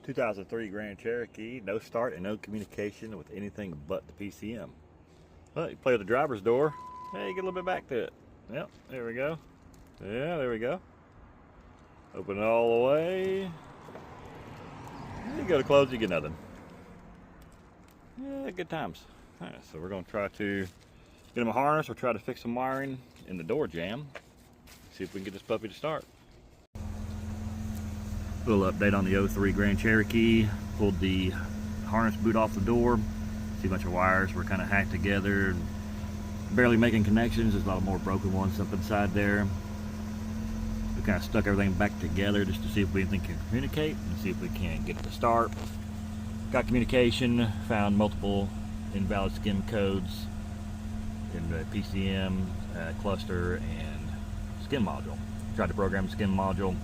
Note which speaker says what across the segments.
Speaker 1: 2003 Grand Cherokee, no start and no communication with anything but the PCM. Well, you play with the driver's door. Hey, get a little bit back to it. Yep, there we go. Yeah, there we go. Open it all the way. You go to close, you get nothing. Yeah, good times. All right, so we're going to try to get him a harness or try to fix some wiring in the door jamb. See if we can get this puppy to start. Little update on the 03 Grand Cherokee. Pulled the harness boot off the door. See a bunch of wires were kind of hacked together, barely making connections. There's a lot more broken ones up inside there. We kind of stuck everything back together just to see if we can communicate and see if we can get it to start. Got communication, found multiple invalid SKIM codes in the PCM, cluster, and SKIM module. Tried to program the SKIM module.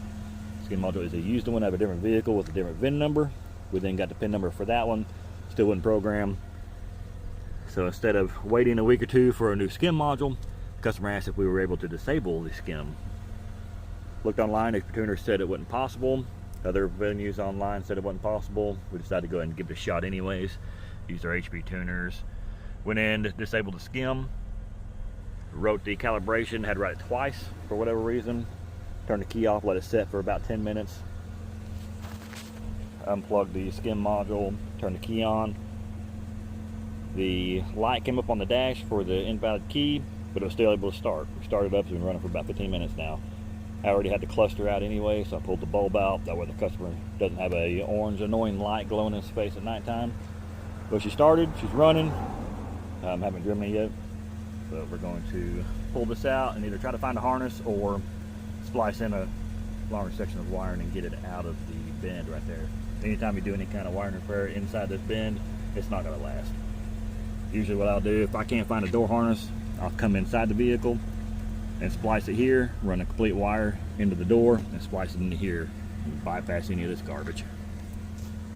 Speaker 1: SKIM module is a used one. I have a different vehicle with a different VIN number. We then got the PIN number for that one. Still wouldn't program. So instead of waiting a week or two for a new SKIM module, the customer asked if we were able to disable the SKIM. Looked online, the tuner said it wasn't possible. Other venues online said it wasn't possible. We decided to go ahead and give it a shot anyways. Used our HP tuners. Went in, disabled the SKIM. Wrote the calibration, had to write it twice for whatever reason. Turned the key off, let it set for about 10 minutes. Unplugged the SKIM module, turned the key on. The light came up on the dash for the invalid key, but it was still able to start. We started up, it's been running for about 15 minutes now. I already had the cluster out anyway, so I pulled the bulb out. That way the customer doesn't have a orange annoying light glowing in his face at nighttime. But she started, she's running. Haven't driven it yet. So we're going to pull this out and either try to find a harness or splice in a longer section of wiring and get it out of the bend right there. Anytime you do any kind of wiring repair inside this bend, it's not going to last. Usually what I'll do, if I can't find a door harness, I'll come inside the vehicle and splice it here, run a complete wire into the door and splice it into here and bypass any of this garbage.